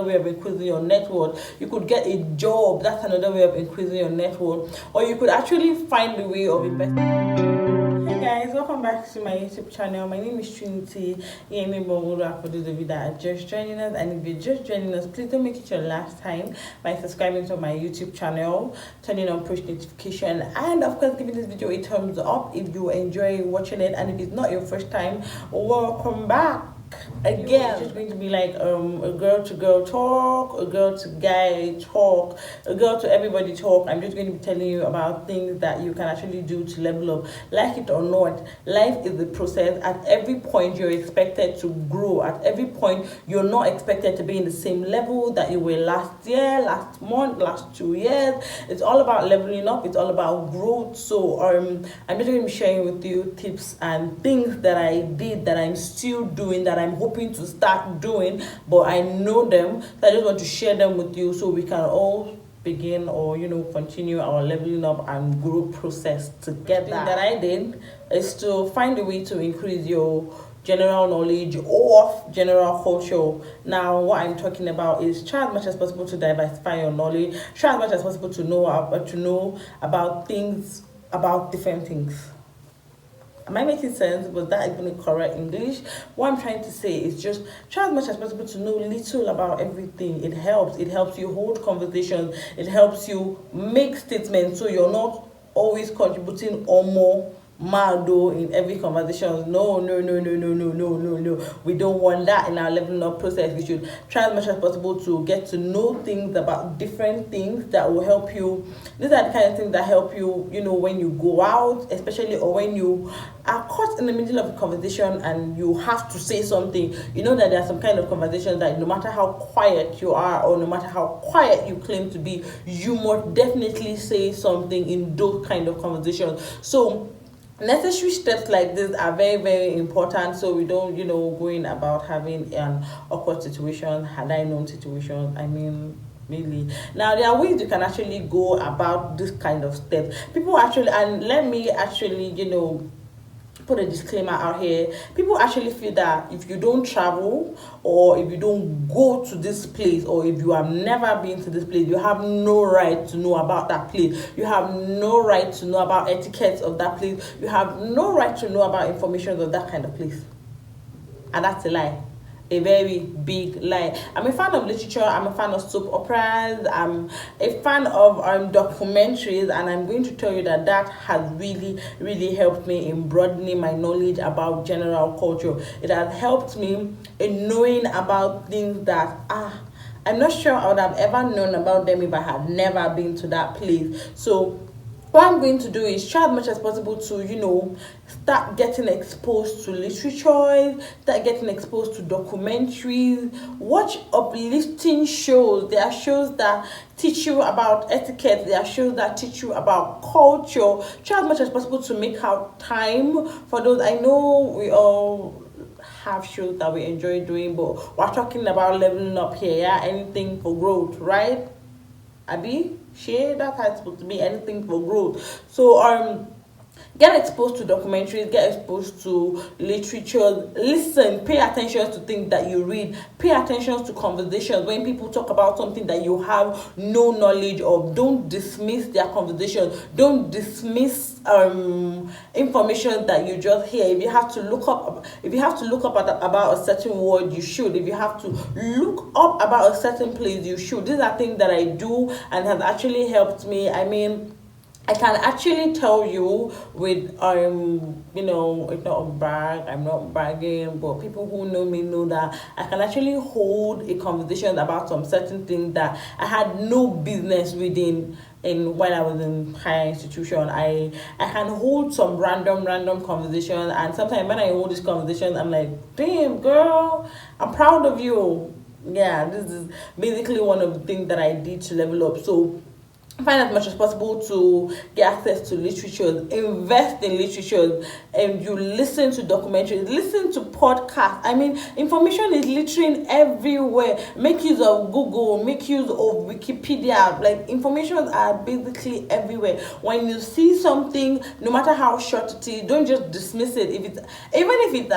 way of increasing your net worth. You could get a job, that's another way of increasing your net worth. Or you could actually find a way of investing. Hey guys, welcome back to my YouTube channel. My name is Trinity Yemi Bongola. For those of you that are just joining us, and if you're just joining us, please don't make it your last time by subscribing to my YouTube channel, turning on push notification, and of course giving this video a thumbs up if you enjoy watching it. And if it's not your first time, welcome back. Again, it's just going to be like a girl to girl talk, a girl to guy talk, a girl to everybody talk. I'm just going to be telling you about things that you can actually do to level up. Like it or not, life is the process. At every point you're expected to grow. At every point you're not expected to be in the same level that you were last year, last month, last 2 years. It's all about leveling up. It's all about growth. So I'm just going to be sharing with you tips and things that I did, that I'm still doing, that I'm hoping to start doing, but I know them, so I just want to share them with you so we can all begin or continue our leveling up and grow process together. The thing that I did is to find a way to increase your general knowledge of general culture. Now what I'm talking about is try as much as possible to diversify your knowledge, try as much as possible to know about things, about different things. Am I making sense? Was that even a correct English? What I'm trying to say is just try as much as possible to know little about everything. It helps. It helps you hold conversations. It helps you make statements so you're not always contributing or more Mado in every conversation. No. We don't want that in our leveling up process. We should try as much as possible to get to know things about different things that will help you. These are the kind of things that help you, when you go out, especially, or when you are caught in the middle of a conversation and you have to say something. You know that there are some kind of conversations that no matter how quiet you are, or no matter how quiet you claim to be, you must definitely say something in those kind of conversations. So necessary steps like this are very, very important, so we don't going about having an awkward situation, had I known situation. I mean, really. Now there are ways you can actually go about this kind of steps. People actually, and let me actually put a disclaimer out here. People actually feel that if you don't travel, or if you don't go to this place, or if you have never been to this place, you have no right to know about that place. You have no right to know about etiquette of that place. You have no right to know about information of that kind of place. And that's a lie. A very big lie. I'm a fan of literature, I'm a fan of soap operas, I'm a fan of documentaries, and I'm going to tell you that has really, really helped me in broadening my knowledge about general culture. It has helped me in knowing about things that I'm not sure I would have ever known about them if I had never been to that place. So what I'm going to do is try as much as possible to, start getting exposed to literature, start getting exposed to documentaries, watch uplifting shows. There are shows that teach you about etiquette. There are shows that teach you about culture. Try as much as possible to make out time for those. I know we all have shows that we enjoy doing, but we're talking about leveling up here. Yeah, anything for growth, right? Abi, share that has supposed to be anything for growth. So get exposed to documentaries, get exposed to literature, listen, pay attention to things that you read, pay attention to conversations. When people talk about something that you have no knowledge of, don't dismiss their conversation, don't dismiss information that you just hear. If you have to look up about a certain word, you should. If you have to look up about a certain place, you should. These are things that I do and have actually helped me. I mean, I can actually tell you with it's not a brag, I'm not bragging, but people who know me know that I can actually hold a conversation about some certain things that I had no business reading when I was in higher institution. I can hold some random conversation, and sometimes when I hold this conversation, I'm like, damn girl, I'm proud of you. Yeah, this is basically one of the things that I did to level up. So find as much as possible to get access to literature, invest in literature, and you listen to documentaries, listen to podcasts. I mean, information is literally everywhere. Make use of Google, make use of Wikipedia. Like, information are basically everywhere. When you see something, no matter how short it is, don't just dismiss it. Even if it's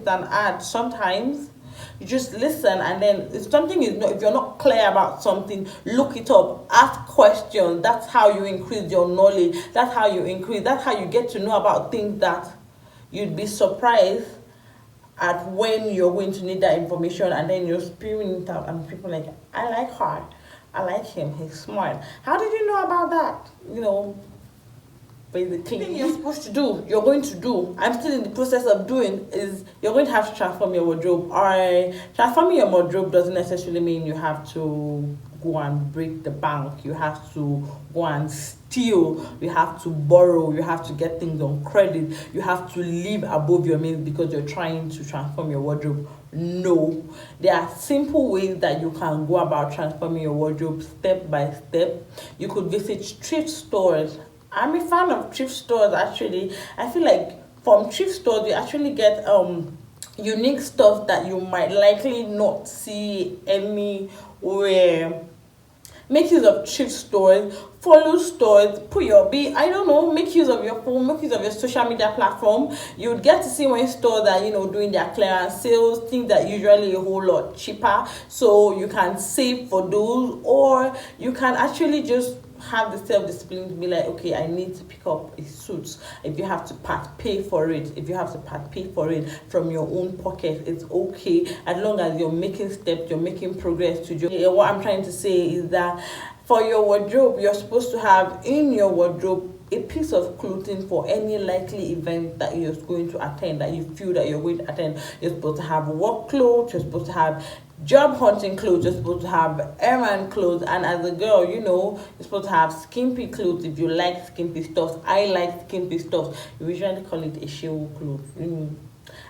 an ad, sometimes You just listen, and then if something is not, if you're not clear about something, look it up, ask questions. That's how you increase your knowledge. That's how you get to know about things that you'd be surprised at when you're going to need that information, and then you're spewing it out, and people like, I like her, I like him, he's smart. How did you know about that? Basically, you're supposed to do, you're going to do, I'm still in the process of doing, is you're going to have to transform your wardrobe. Or transforming your wardrobe doesn't necessarily mean you have to go and break the bank, you have to go and steal, you have to borrow, you have to get things on credit, you have to live above your means because you're trying to transform your wardrobe. No, there are simple ways that you can go about transforming your wardrobe step by step. You could visit thrift stores. I'm a fan of thrift stores, actually. I feel like from thrift stores, you actually get unique stuff that you might likely not see anywhere. Make use of thrift stores, follow stores, make use of your phone, make use of your social media platform. You would get to see when stores are, doing their clearance sales, things that usually a whole lot cheaper. So you can save for those, or you can actually just have the self-discipline to be like, okay, I need to pick up a suit. If you have to pay for it from your own pocket, it's okay, as long as you're making steps, you're making progress to just, what I'm trying to say is that for your wardrobe, you're supposed to have in your wardrobe a piece of clothing for any likely event that you're going to attend, that you feel that you're going to attend. You're supposed to have work clothes, you're supposed to have job hunting clothes, you're supposed to have errand clothes, and as a girl, you're supposed to have skimpy clothes if you like skimpy stuff. I like skimpy stuff. You usually call it a show clothes.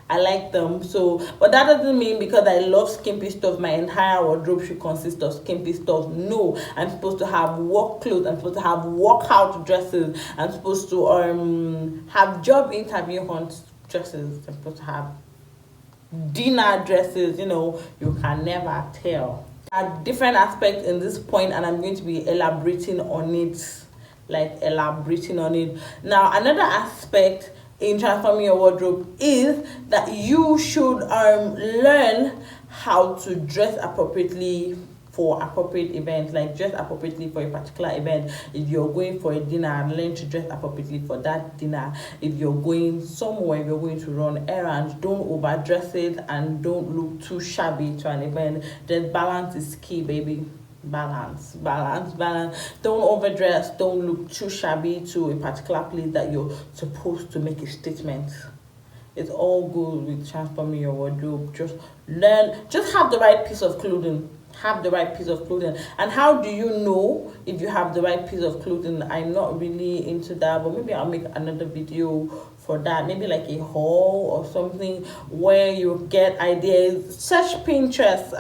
I like them. So, but that doesn't mean because I love skimpy stuff, my entire wardrobe should consist of skimpy stuff. No, I'm supposed to have work clothes. I'm supposed to have workout dresses. I'm supposed to have job interview hunt dresses. I'm supposed to have dinner dresses. You can never tell. There are different aspects in this point, and I'm going to be elaborating on it. Now, another aspect in transforming your wardrobe is that you should learn how to dress appropriately for appropriate events, like dress appropriately for a particular event. If you're going for a dinner, learn to dress appropriately for that dinner. If you're going somewhere, if you're going to run errands, don't overdress it and don't look too shabby to an event. Then balance is key, baby. Balance. Don't overdress, don't look too shabby to a particular place that you're supposed to make a statement. It's all good with transforming your wardrobe. Just have the right piece of clothing. And how do you know if you have the right piece of clothing? I'm not really into that, but maybe I'll make another video for that, maybe like a haul or something where you get ideas. Search Pinterest,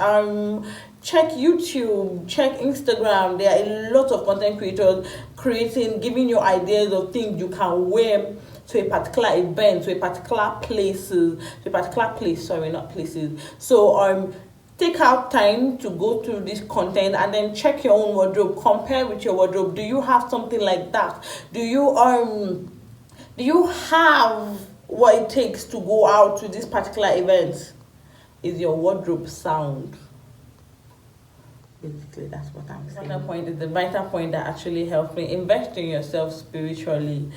check YouTube, check Instagram. There are a lot of content creators giving you ideas of things you can wear to a particular event, to a particular place. So take out time to go through this content and then check your own wardrobe, compare with your wardrobe. Do you have something like that? Do you have what it takes to go out to this particular event? Is your wardrobe sound? Basically, that's what I'm saying. Another point is the vital point that actually helps me. Invest in yourself spiritually.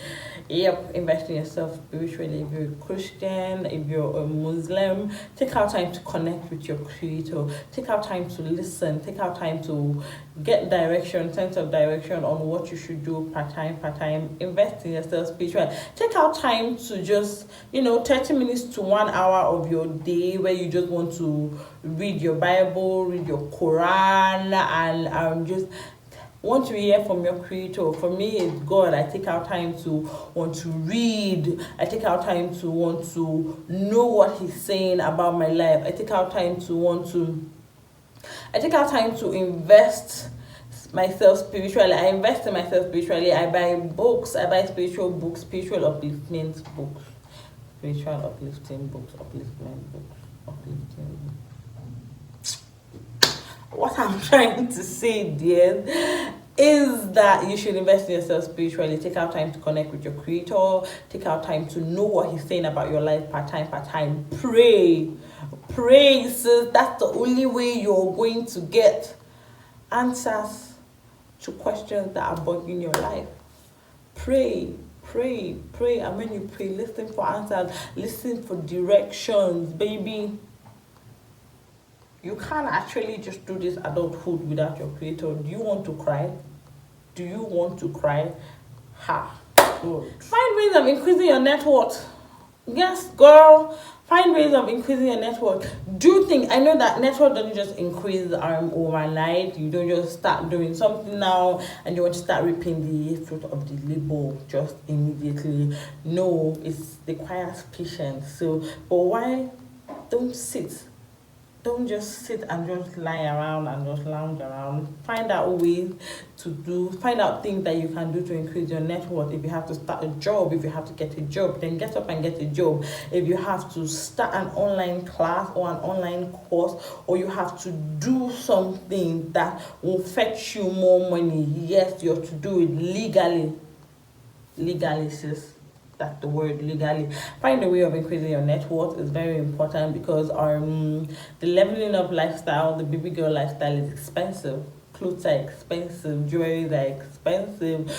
Invest in yourself spiritually. If you're a Christian, if you're a Muslim, take out time to connect with your Creator. Take out time to listen. Take out time to get sense of direction on what you should do part time. Invest in yourself spiritually. Take out time to just 30 minutes to 1 hour of your day where you just want to read your Bible, read your Quran, and just want to hear from your Creator. For me, it's God. I take out time to want to read. I take out time to want to know what He's saying about my life. I take out time to invest myself spiritually. I invest in myself spiritually. I buy books. I buy spiritual books, spiritual upliftment books, uplifting books. What I'm trying to say, dear, is that you should invest in yourself spiritually. Take out time to connect with your Creator. Take out time to know what He's saying about your life part time. Pray. Pray, sis. That's the only way you're going to get answers to questions that are bugging your life. Pray, pray, pray. And when you pray, listen for answers, listen for directions, baby. You can't actually just do this adulthood without your creator. Do you want to cry? Do you want to cry? Ha. Good. Find ways of increasing your net worth. Yes, girl. Find ways of increasing your net worth. Do think, I know that net worth doesn't just increase overnight. You don't just start doing something now and you want to start reaping the fruit of the labor just immediately. No, it requires patience. So, but why don't sit? Don't just sit and just lie around and just lounge around. Find out ways to do, find out things that you can do to increase your net worth. If you have to start a job, if you have to get a job, then get up and get a job. If you have to start an online class or an online course, or you have to do something that will fetch you more money, yes, you have to do it legally. Legally, sis. That's the word, legally. Find a way of increasing your net worth is very important because the leveling up lifestyle, the baby girl lifestyle is expensive. Clothes are expensive, jewelry are expensive,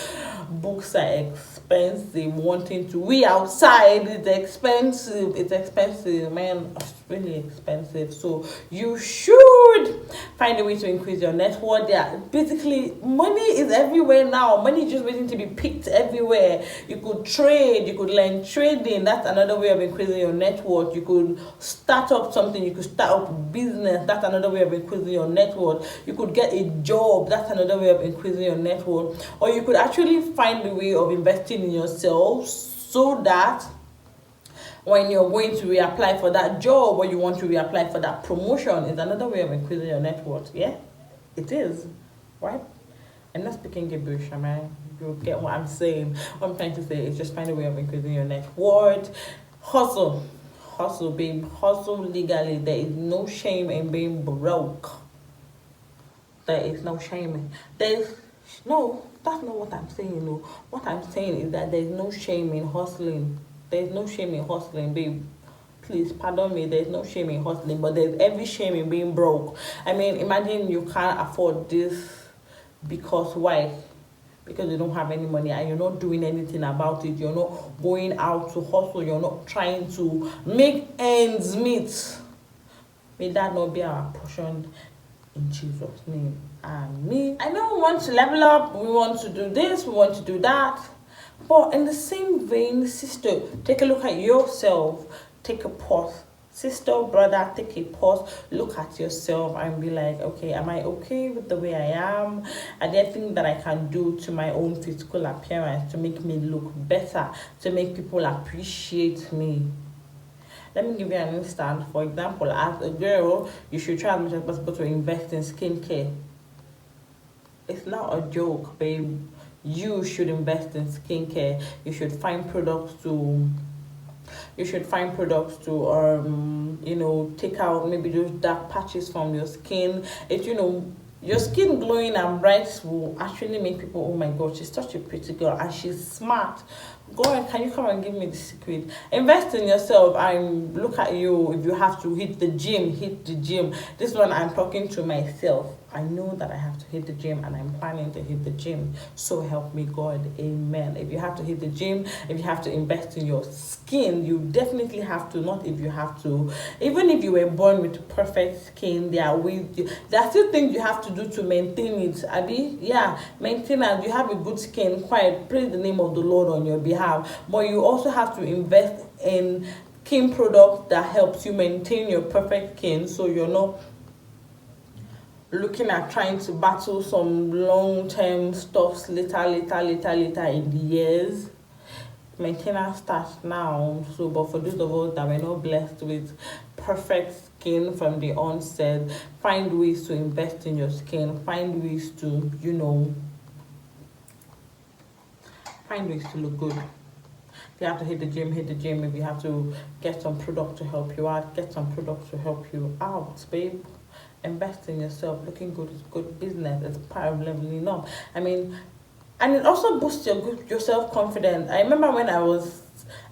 books are expensive, wanting to we outside is expensive. It's expensive, man. It's really expensive. So you should find a way to increase your net worth. Yeah, basically money is everywhere now. Money is just waiting to be picked everywhere. You could trade, you could learn trading. That's another way of increasing your net worth. You could start up something, you could start up a business. That's another way of increasing your net worth. You could get a job. That's another way of increasing your net worth. Or you could actually find a way of investing in yourself so that when you're going to reapply for that job or you want to reapply for that promotion, is another way of increasing your net worth. Yeah, it is, right? I'm not speaking gibberish, am I? You get what I'm saying. What I'm trying to say is just find a way of increasing your net worth. Hustle, babe. Hustle legally. There is no shame in being broke. There is no shame. No, that's not what I'm saying. No, what I'm saying is that there's no shame in hustling. There's no shame in hustling, babe. Please pardon me. There's no shame in hustling, but there's every shame in being broke. I mean, imagine you can't afford this because why? Because you don't have any money and you're not doing anything about it. You're not going out to hustle. You're not trying to make ends meet. May that not be our portion. In Jesus' name, amen. I know we want to level up, we want to do this, we want to do that. But in the same vein, sister, take a look at yourself. Take a pause. Sister, brother, take a pause. Look at yourself and be like, okay, am I okay with the way I am? Are there things that I can do to my own physical appearance to make me look better, to make people appreciate me? Let me give you an instance. For example, as a girl, you should try as much as possible to invest in skincare. It's not a joke, babe. You should invest in skincare. You should find products to take out maybe those dark patches from your skin. Your skin glowing and bright will actually make people, oh my god, she's such a pretty girl and she's smart. Go on, can you come and give me the secret? Invest in yourself and look at you. If you have to hit the gym, hit the gym. This one I'm talking to myself. I know that I have to hit the gym and I'm planning to hit the gym. So help me God, amen. If you have to hit the gym, if you have to invest in your skin, you definitely have to. Not if you have to. Even if you were born with perfect skin, there are still things you have to do to maintain it. Abi, yeah, maintenance. You have a good skin, quite praise the name of the Lord on your behalf. But you also have to invest in skin products that helps you maintain your perfect skin, so you're not looking at trying to battle some long-term stuffs later in the years. Maintenance starts now. So, but for those of us that were not blessed with perfect skin from the onset, find ways to invest in your skin. Find ways to, find ways to look good. If you have to hit the gym, hit the gym. If you have to get some product to help you out, get some product to help you out, babe. Invest in yourself. Looking good is good business. It's part of leveling up. I mean, and it also boosts your self-confidence. I remember when I was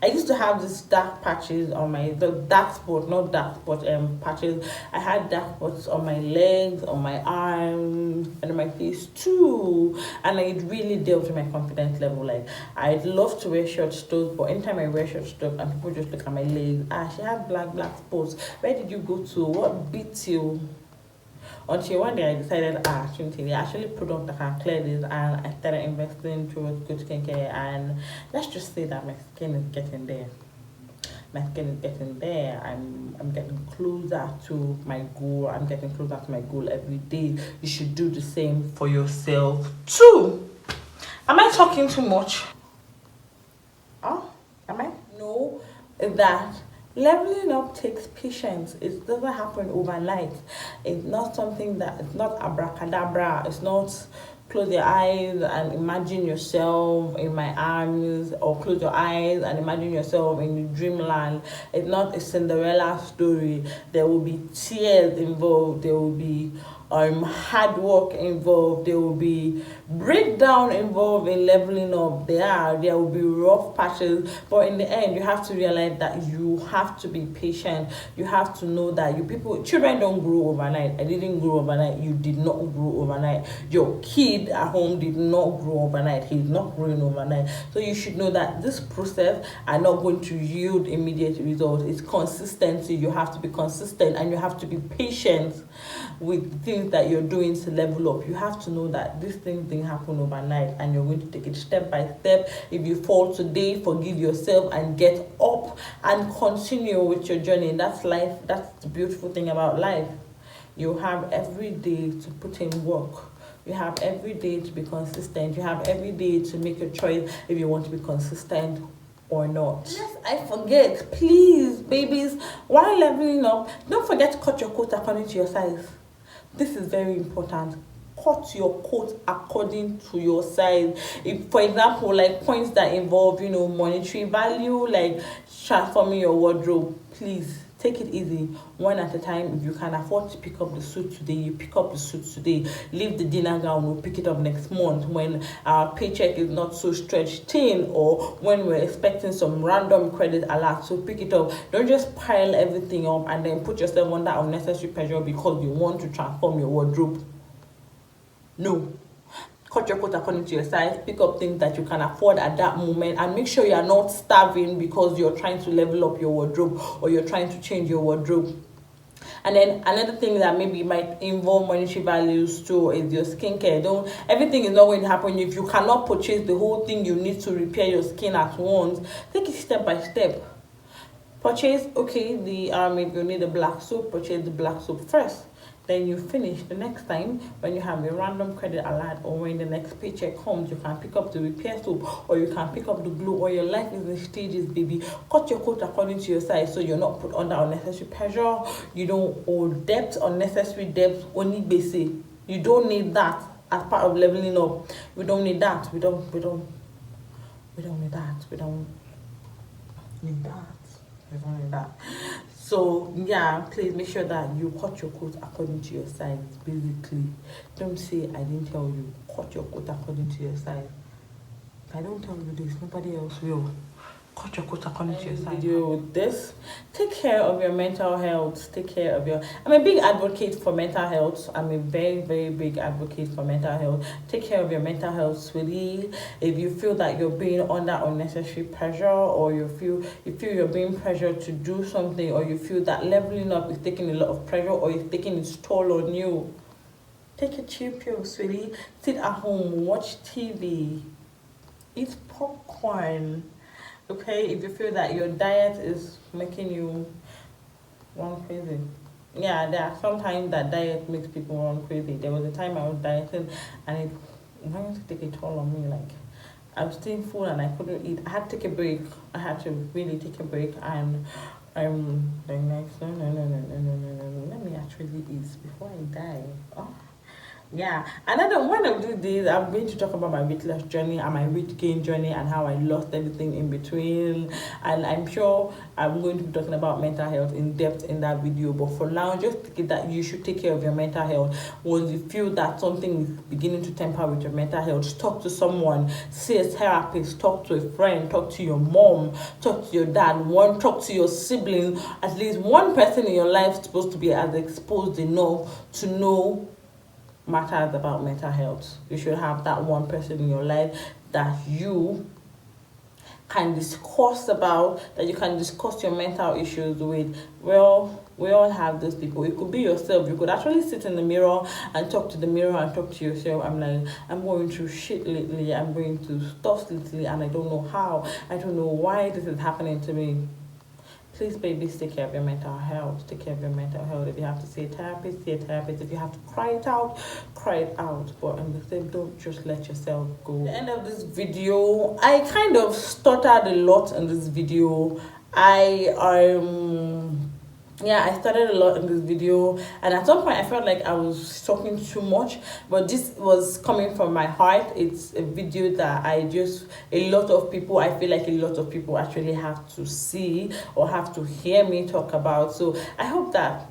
I used to have these dark patches on the dark spot, not dark spot, patches. I had dark spots on my legs, on my arms, and on my face too. And it really dealt with my confidence level. Like, I'd love to wear short stoves, but anytime I wear short stuff and people just look at my legs, she has black spots. Where did you go to? What beat you? Until one day I decided, they actually product that can clear this, and I started investing towards good skincare, and let's just say that my skin is getting there. My skin is getting there. I'm getting closer to my goal. I'm getting closer to my goal every day. You should do the same for yourself too. Am I talking too much? Oh, am I? No, that leveling up takes patience. It doesn't happen overnight. It's not something it's not abracadabra. It's not close your eyes and imagine yourself in my arms, or close your eyes and imagine yourself in dreamland. It's not a Cinderella story. There will be tears involved. There will be hard work involved. There will be breakdown involved in leveling up. There will be rough patches, but in the end you have to realize that you have to be patient. You have to know that children don't grow overnight. I didn't grow overnight. You did not grow overnight. Your kid at home did not grow overnight. He's not growing overnight. So you should know that this process are not going to yield immediate results. It's consistency. You have to be consistent, and you have to be patient with things that you're doing to level up. You have to know that this thing didn't happen overnight, and you're going to take it step by step. If you fall today, forgive yourself and get up and continue with your journey. That's life. That's the beautiful thing about life. You have every day to put in work. You have every day to be consistent. You have every day to make a choice if you want to be consistent or not. Yes, I forget. Please, babies, while leveling up, don't forget to cut your coat according to your size. This is very important. Cut your coat according to your size. If, for example, like points that involve, monetary value, like transforming your wardrobe, please take it easy, one at a time. If you can afford to pick up the suit today, you pick up the suit today. Leave the dinner gown, we'll pick it up next month when our paycheck is not so stretched thin, or when we're expecting some random credit alert. So pick it up. Don't just pile everything up and then put yourself under unnecessary pressure because you want to transform your wardrobe. No. Cut your coat according to your size. Pick up things that you can afford at that moment, and make sure you are not starving because you're trying to level up your wardrobe or you're trying to change your wardrobe. And then another thing that maybe might involve monetary values too is your skincare. Everything is not going to happen. If you cannot purchase the whole thing you need to repair your skin at once, take it step by step. Purchase, if you need a black soap, purchase the black soap first. Then you finish. The next time when you have a random credit alert, or when the next paycheck comes, you can pick up the repair soap, or you can pick up the glue, or your life is in stages, baby. Cut your coat according to your size so you're not put under unnecessary pressure. You don't owe debt, unnecessary debt, only basic. You don't need that as part of leveling up. We don't need that. We don't need that. We don't need that. We don't need that. So yeah, please make sure that you cut your coat according to your size. Basically, don't say I didn't tell you. Cut your coat according to your size. If I don't tell you this, nobody else will. Cut your coat according to your size. Video with this. Take care of your mental health. I'm a big advocate for mental health. I'm a very, very big advocate for mental health. Take care of your mental health, sweetie. If you feel that you're being under unnecessary pressure, or you feel you're being pressured to do something, or you feel that leveling up is taking a lot of pressure, or it's taking its toll on you, take a chill pill, sweetie. Sit at home, watch TV, eat popcorn. Okay, if you feel that your diet is making you run crazy. Yeah, there are sometimes that diet makes people run crazy. There was a time I was dieting and it wanted to take a toll on me. Like, I was staying full and I couldn't eat. I had to take a break. I had to really take a break, and I'm like, no, let me actually eat before I die. Oh. Yeah, another one of these days, I'm going to talk about my weight loss journey and my weight gain journey and how I lost everything in between. And I'm sure I'm going to be talking about mental health in depth in that video. But for now, just think that you should take care of your mental health. Once you feel that something is beginning to temper with your mental health, talk to someone, see a therapist, talk to a friend, talk to your mom, talk to your dad, talk to your sibling. At least one person in your life is supposed to be as exposed enough to know matters about mental health. You should have that one person in your life that you can discuss about, that you can discuss your mental issues with. Well, we all have those people. It could be yourself. You could actually sit in the mirror and talk to the mirror and talk to yourself. I'm like, I'm going through shit lately, I'm going through stuff lately, and I don't know how, I don't know why this is happening to me. Please, babies, take care of your mental health. Take care of your mental health. If you have to see a therapist, see a therapist. If you have to cry it out, cry it out. But in the same, don't just let yourself go. At the end of this video, I kind of stuttered a lot in this video. I started a lot in this video, and at some point I felt like I was talking too much, but this was coming from my heart. It's a video that I feel like a lot of people actually have to see or have to hear me talk about. So I hope that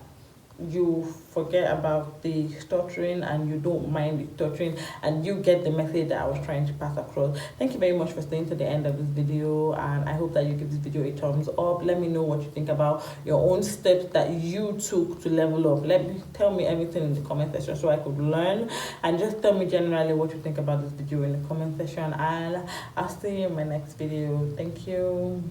you forget about the stuttering and you don't mind the stuttering and you get the message that I was trying to pass across. Thank you very much for staying to the end of this video, and I hope that you give this video a thumbs up. Let me know what you think about your own steps that you took to level up. Tell me everything in the comment section so I could learn, and just tell me generally what you think about this video in the comment section, and I'll see you in my next video. Thank you.